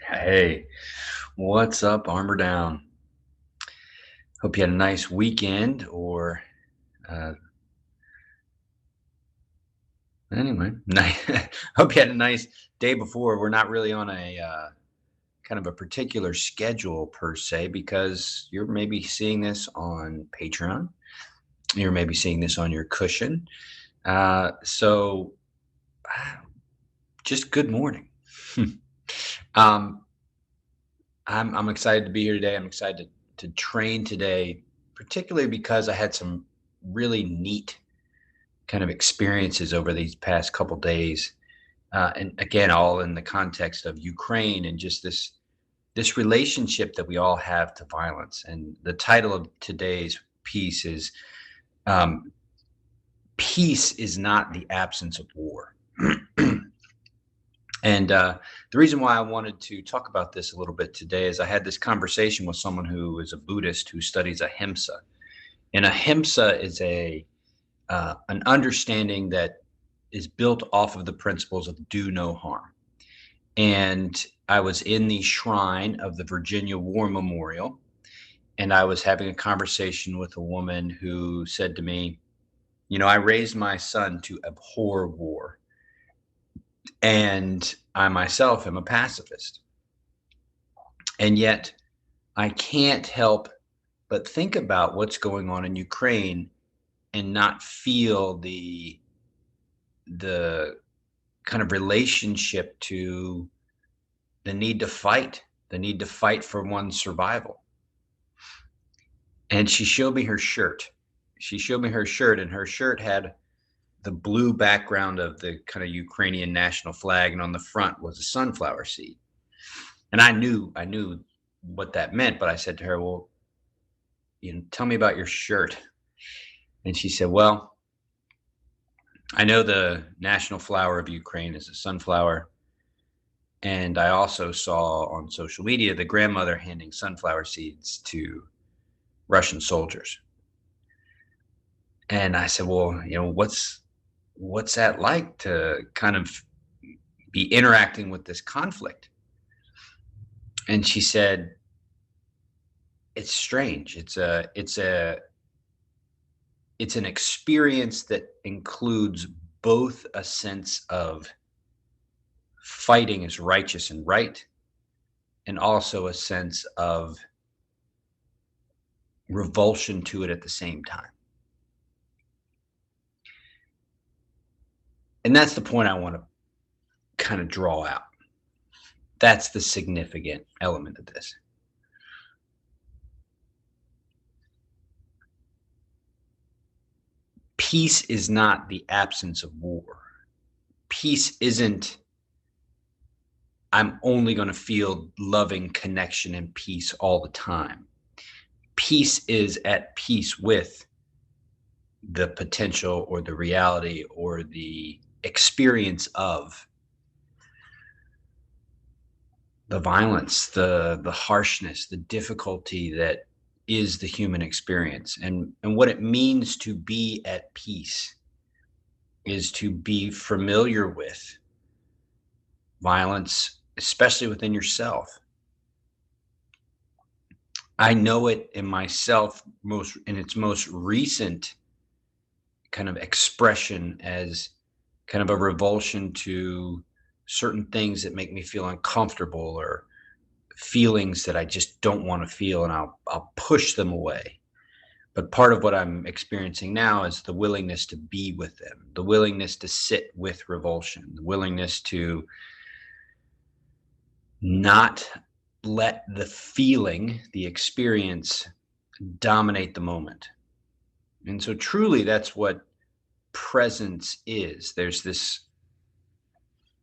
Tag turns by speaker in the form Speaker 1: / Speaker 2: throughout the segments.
Speaker 1: Hey, what's up, Armor Down? Hope you had a nice weekend, or uh, anyway, hope you had a nice day before. We're not really on a kind of a particular schedule per se, because you're maybe seeing this on Patreon, you're maybe seeing this on your cushion. So, just good morning. um, I'm excited to be here today. I'm excited to train today, particularly because I had some really neat kind of experiences over these past couple days, and again, all in the context of Ukraine and just this relationship that we all have to violence. And the title of today's piece is um, "Peace is not the absence of war." And the reason why I wanted to talk about this a little bit today is I had this conversation with someone who is a Buddhist who studies ahimsa. And ahimsa is a an understanding that is built off of the principles of do no harm. And I was in the shrine of the Virginia War Memorial, and I was having a conversation with a woman who said to me, I raised my son to abhor war, and I myself am a pacifist. And yet I can't help but think about what's going on in Ukraine and not feel the kind of relationship to the need to fight for one's survival. And she showed me her shirt. She showed me her shirt, and her shirt had the blue background of the kind of Ukrainian national flag, and on the front was a sunflower seed. And I knew what that meant, but I said to her, "Well, tell me about your shirt." And she said, "Well, I know the national flower of Ukraine is a sunflower, and I also saw on social media the grandmother handing sunflower seeds to Russian soldiers." And I said, "Well, what's that like to kind of be interacting with this conflict?" And she said, "It's strange. It's an experience that includes both a sense of fighting is righteous and right, and also a sense of revulsion to it at the same time." And that's the point I want to kind of draw out. That's the significant element of this. Peace is not the absence of war. Peace isn't, I'm only going to feel loving connection and peace all the time. Peace is at peace with the potential or the reality or the experience of the violence, the harshness, the difficulty that is the human experience. And what it means to be at peace is to be familiar with violence, especially within yourself. I know it in myself most in its most recent kind of expression as kind of a revulsion to certain things that make me feel uncomfortable, or feelings that I just don't want to feel, and I'll push them away. But part of what I'm experiencing now is the willingness to be with them, the willingness to sit with revulsion, the willingness to not let the feeling, the experience dominate the moment. And so truly that's what presence is. There's this,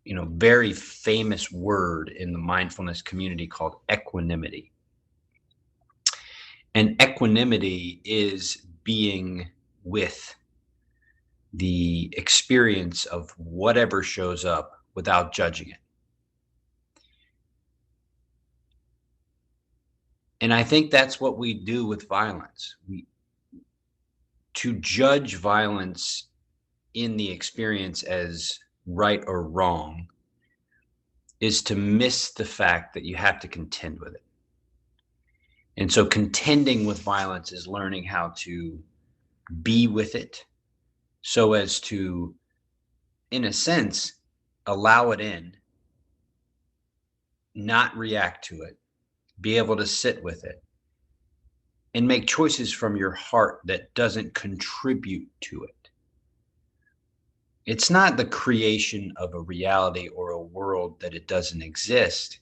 Speaker 1: very famous word in the mindfulness community called equanimity. And equanimity is being with the experience of whatever shows up without judging it. And I think that's what we do with violence. To judge violence in the experience as right or wrong is to miss the fact that you have to contend with it. And so contending with violence is learning how to be with it so as to, in a sense, allow it in, not react to it, be able to sit with it, and make choices from your heart that doesn't contribute to it. It's not the creation of a reality or a world that it doesn't exist.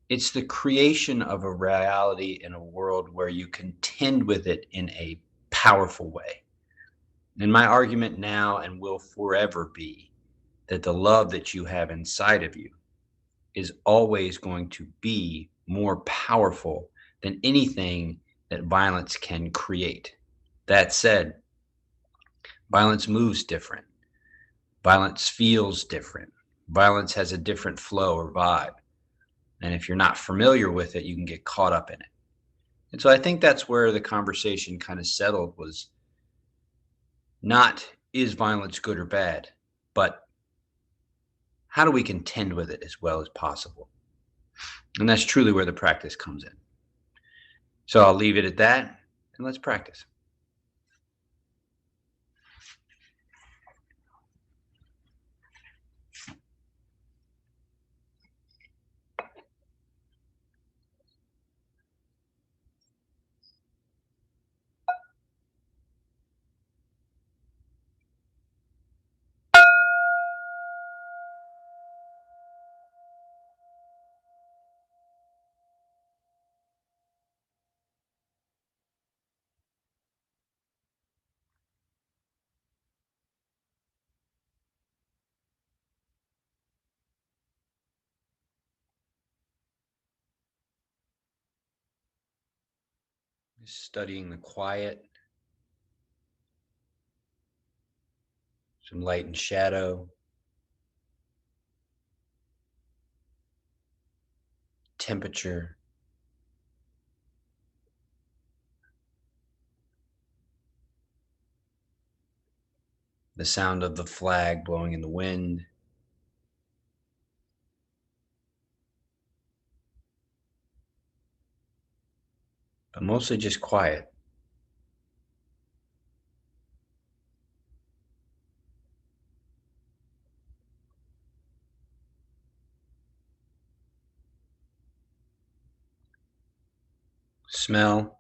Speaker 1: It's the creation of a reality in a world where you contend with it in a powerful way. And my argument now and will forever be that the love that you have inside of you is always going to be more powerful than anything that violence can create. That said, violence moves different. Violence feels different. Violence has a different flow or vibe. And if you're not familiar with it, you can get caught up in it. And so I think that's where the conversation kind of settled, was not is violence good or bad, but how do we contend with it as well as possible? And that's truly where the practice comes in. So I'll leave it at that and let's practice. Just studying the quiet, some light and shadow, temperature, the sound of the flag blowing in the wind, but mostly just quiet. Smell,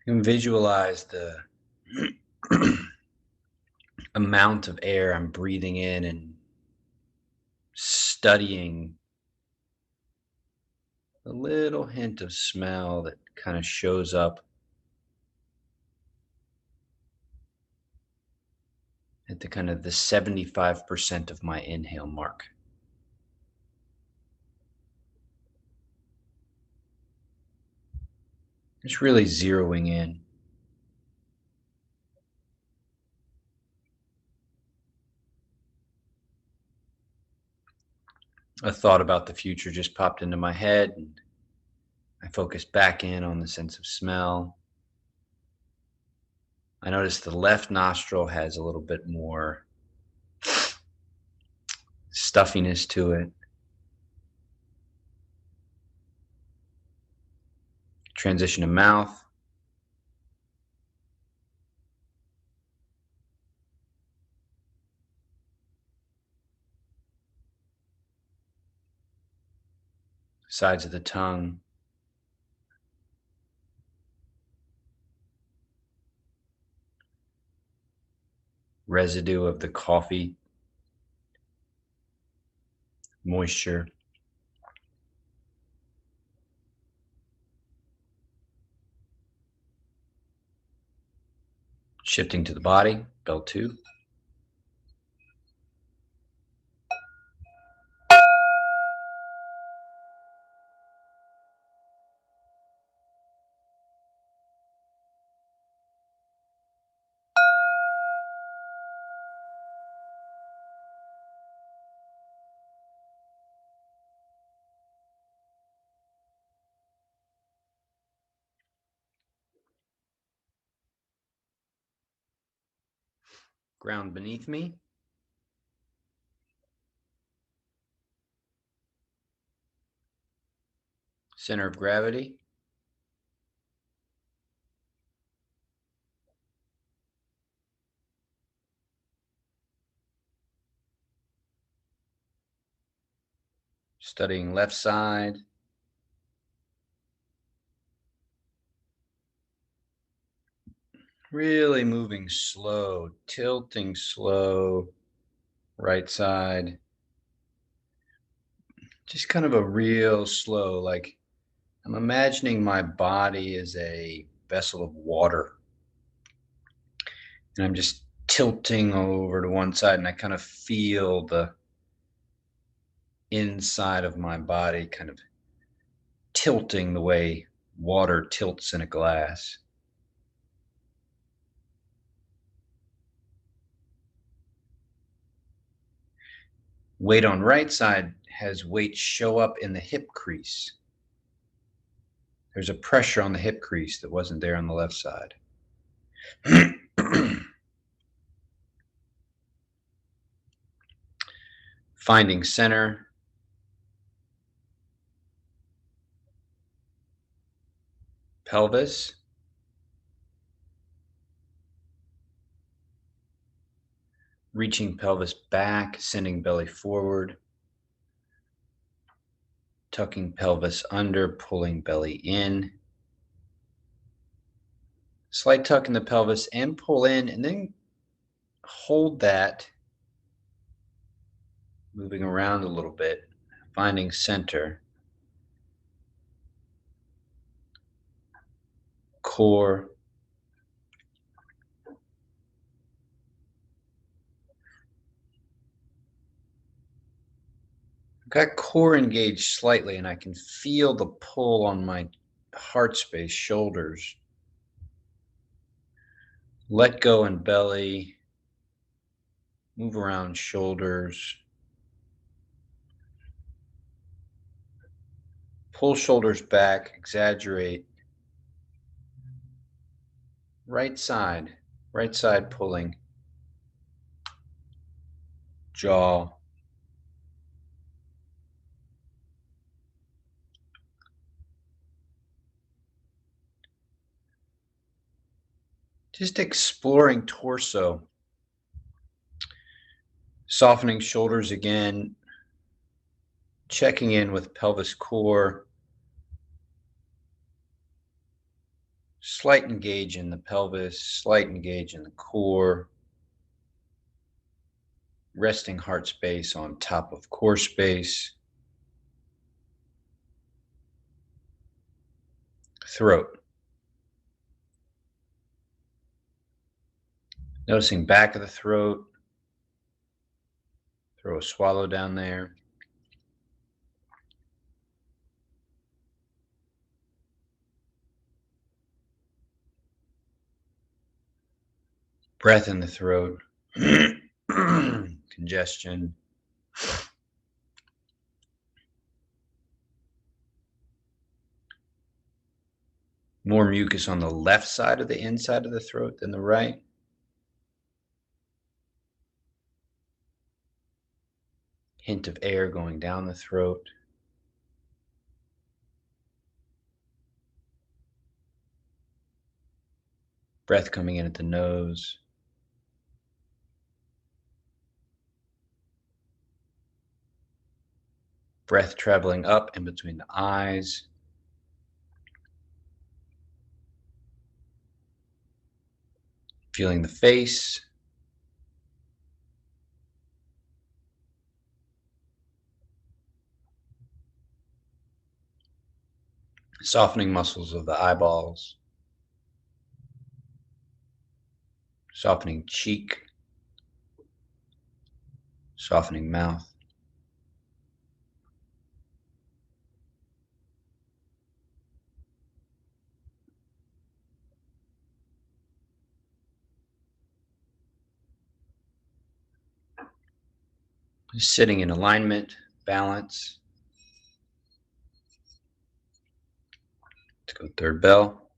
Speaker 1: you can visualize the amount of air I'm breathing in and studying a little hint of smell that kind of shows up at the kind of the 75% of my inhale mark. Just really zeroing in. A thought about the future just popped into my head, and I focused back in on the sense of smell. I noticed the left nostril has a little bit more stuffiness to it. Transition to mouth. Sides of the tongue. Residue of the coffee. Moisture. Shifting to the body. Bell 2. Ground beneath me. Center of gravity. Studying left side. Really moving slow, tilting slow, right side. Just kind of a real slow, like I'm imagining my body as a vessel of water. And I'm just tilting over to one side, and I kind of feel the inside of my body kind of tilting the way water tilts in a glass. Weight on right side has weight show up in the hip crease. There's a pressure on the hip crease that wasn't there on the left side. Finding center. Pelvis. Reaching pelvis back, sending belly forward. Tucking pelvis under, pulling belly in. Slight tuck in the pelvis and pull in, and then hold that, moving around a little bit, finding center. Core. I've got core engaged slightly, and I can feel the pull on my heart space, shoulders. Let go in belly. Move around shoulders. Pull shoulders back, exaggerate. Right side pulling. Jaw. Just exploring torso. Softening shoulders again. Checking in with pelvis core. Slight engage in the pelvis, slight engage in the core. Resting heart space on top of core space. Throat. Noticing back of the throat. Throw a swallow down there. Breath in the throat. Congestion. More mucus on the left side of the inside of the throat than the right. Hint of air going down the throat. Breath coming in at the nose. Breath traveling up in between the eyes. Feeling the face. Softening muscles of the eyeballs. Softening cheek. Softening mouth. Sitting in alignment, balance. Let's go third bell.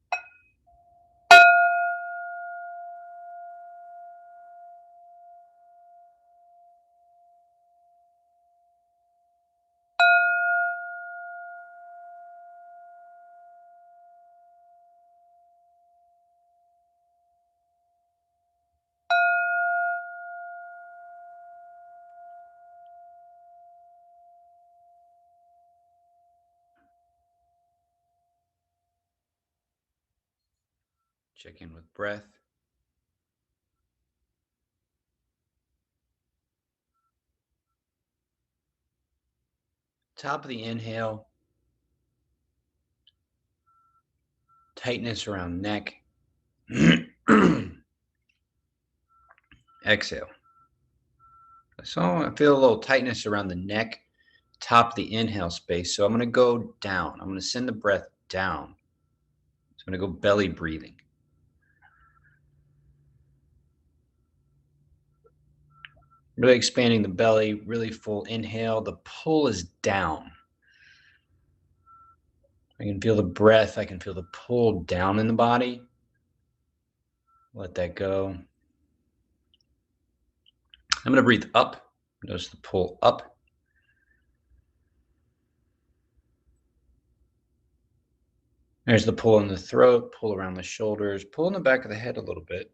Speaker 1: Check in with breath. Top of the inhale, tightness around neck. Exhale. So I feel a little tightness around the neck, top of the inhale space. So I'm going to go down. I'm going to send the breath down. So I'm going to go belly breathing. Really expanding the belly, really full inhale. The pull is down. I can feel the breath. I can feel the pull down in the body. Let that go. I'm going to breathe up. Notice the pull up. There's the pull in the throat, pull around the shoulders, pull in the back of the head a little bit.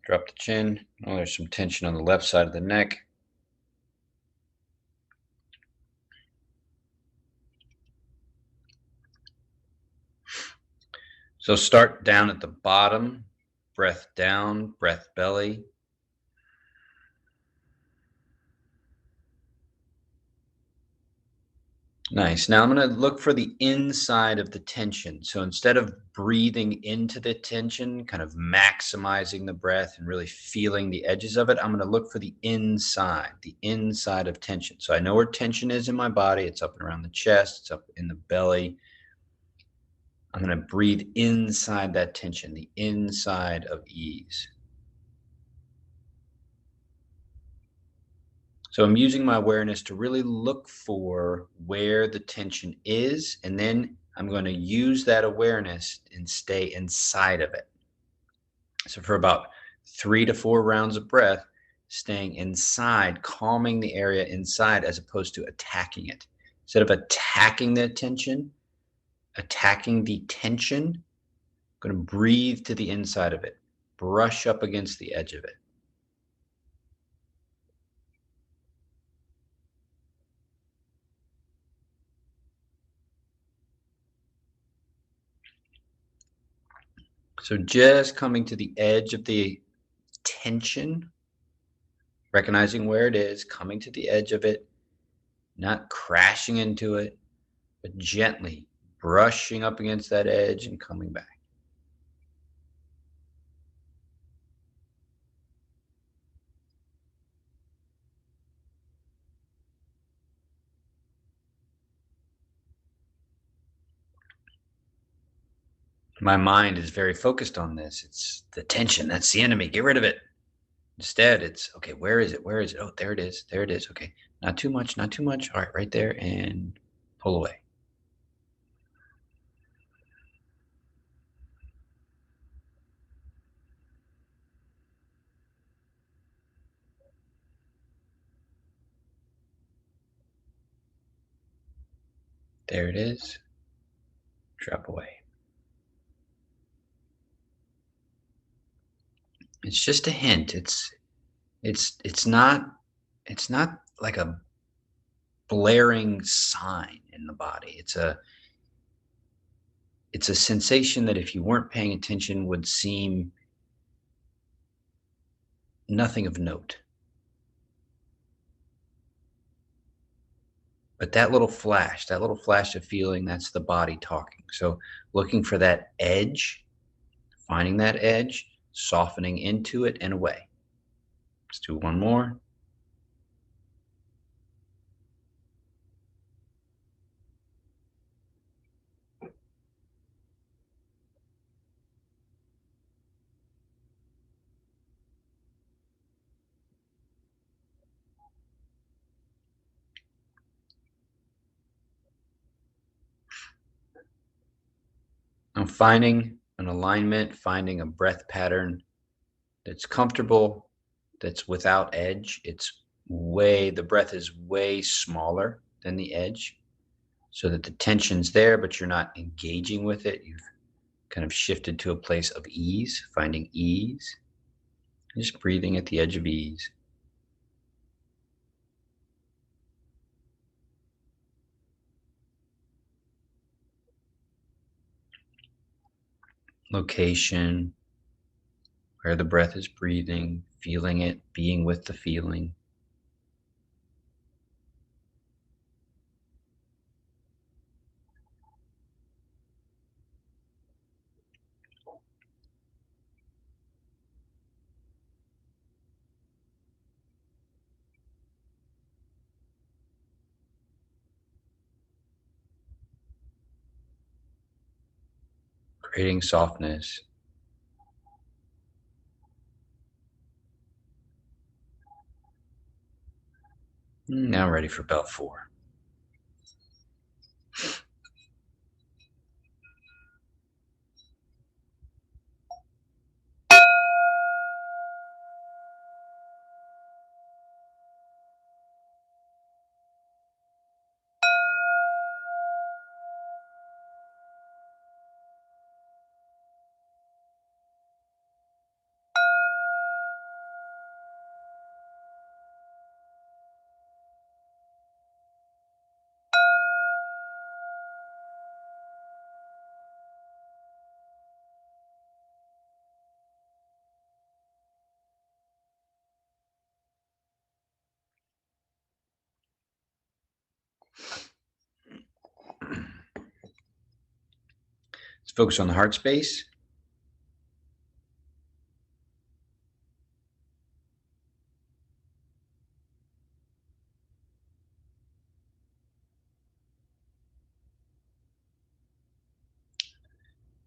Speaker 1: Drop the chin. Oh, there's some tension on the left side of the neck. So start down at the bottom, breath down, breath belly. Nice. Now I'm going to look for the inside of the tension. So instead of breathing into the tension, kind of maximizing the breath and really feeling the edges of it, I'm going to look for the inside of tension. So I know where tension is in my body. It's up and around the chest. It's up in the belly. I'm going to breathe inside that tension, the inside of ease. So I'm using my awareness to really look for where the tension is, and then I'm going to use that awareness and stay inside of it. So for about 3 to 4 rounds of breath, staying inside, calming the area inside as opposed to attacking it. Instead of attacking the tension, I'm going to breathe to the inside of it, brush up against the edge of it. So just coming to the edge of the tension, recognizing where it is, coming to the edge of it, not crashing into it, but gently brushing up against that edge and coming back. My mind is very focused on this. It's the tension. That's the enemy. Get rid of it. Instead, it's, okay, where is it? Where is it? Oh, there it is. There it is. Okay. Not too much. Not too much. All right, right there. And pull away. There it is. Drop away. It's just a hint. It's not like a blaring sign in the body. It's a sensation that if you weren't paying attention would seem nothing of note. But that little flash of feeling, that's the body talking. So looking for that edge, finding that edge, softening into it and away. Let's do one more. I'm finding an alignment, finding a breath pattern that's comfortable, that's without edge. The breath is way smaller than the edge, so that the tension's there, but you're not engaging with it. You've kind of shifted to a place of ease, finding ease, just breathing at the edge of ease. Location, where the breath is breathing, feeling it, being with the feeling. Creating softness. Now ready for belt 4. Let's focus on the heart space.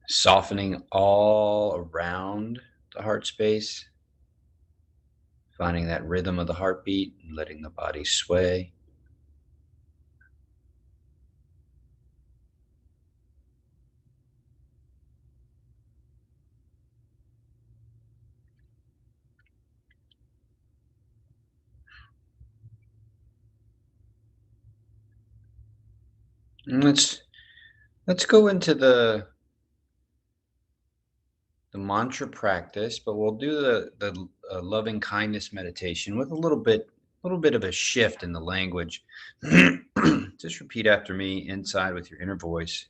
Speaker 1: Softening all around the heart space. Finding that rhythm of the heartbeat and letting the body sway. And let's go into the mantra practice, but we'll do the loving kindness meditation with a little bit of a shift in the language. Just repeat after me inside with your inner voice.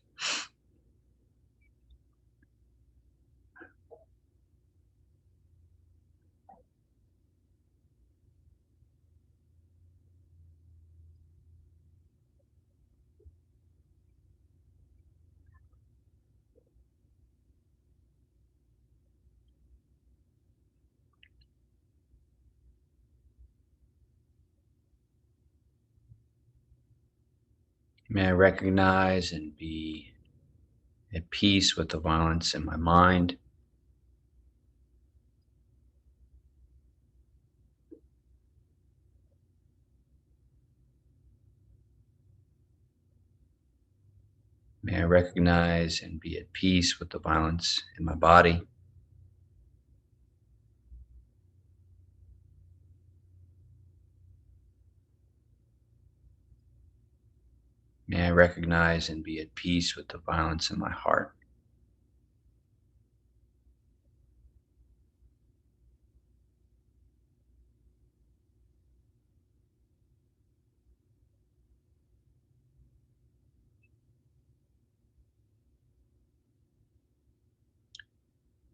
Speaker 1: May I recognize and be at peace with the violence in my mind. May I recognize and be at peace with the violence in my body. May I recognize and be at peace with the violence in my heart.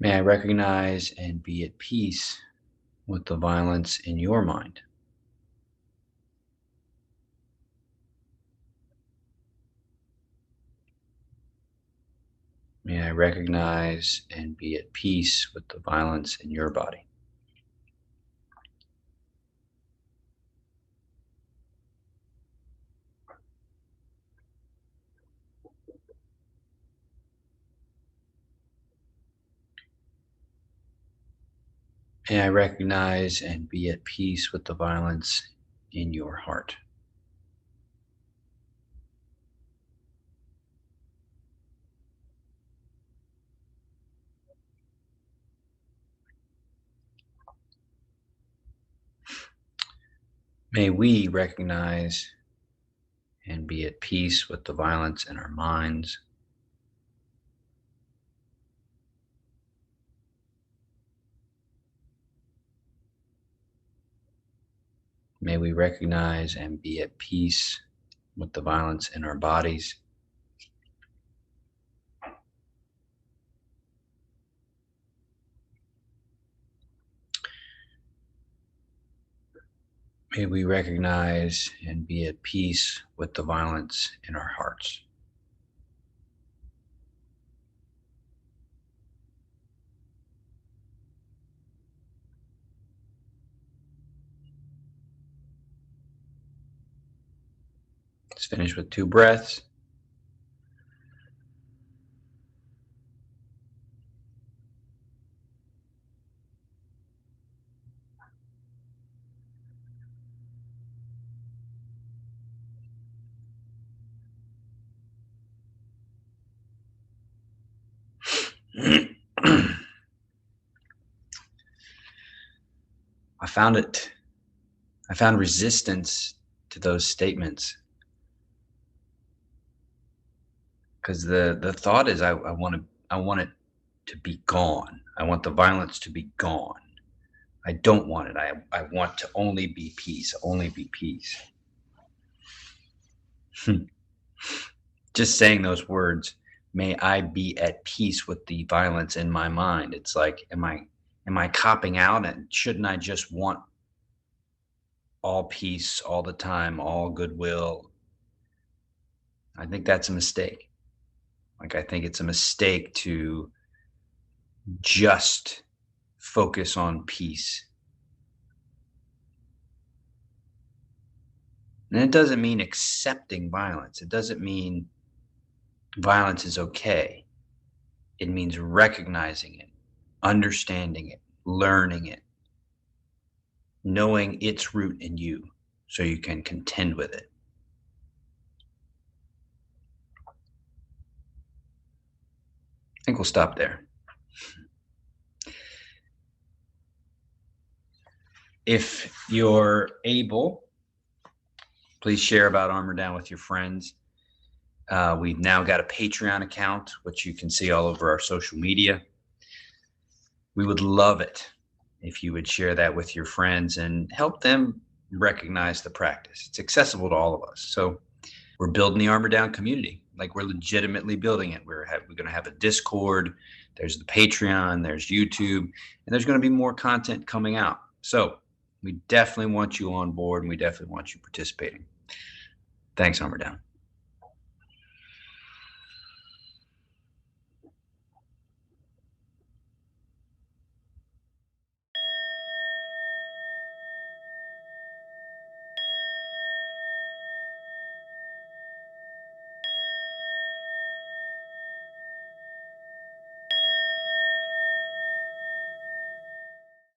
Speaker 1: May I recognize and be at peace with the violence in your mind. May I recognize and be at peace with the violence in your body. May I recognize and be at peace with the violence in your heart. May we recognize and be at peace with the violence in our minds. May we recognize and be at peace with the violence in our bodies. May we recognize and be at peace with the violence in our hearts. Let's finish with 2 breaths. I found resistance to those statements because the thought is I want it to be gone. I want the violence to be gone. I don't want it. I want to only be peace, only be peace. Just saying those words, may I be at peace with the violence in my mind. It's like, am I copping out, and shouldn't I just want all peace all the time, all goodwill? I think that's a mistake. Like, I think it's a mistake to just focus on peace. And it doesn't mean accepting violence. It doesn't mean violence is okay. It means recognizing it, understanding it, learning it, knowing its root in you so you can contend with it. I think we'll stop there. If you're able, please share about Armor Down with your friends. We've now got a Patreon account, which you can see all over our social media. We would love it if you would share that with your friends and help them recognize the practice. It's accessible to all of us. So we're building the Armor Down community. Like, we're legitimately building it. We're going to have a Discord. There's the Patreon. There's YouTube. And there's going to be more content coming out. So we definitely want you on board, and we definitely want you participating. Thanks, Armor Down.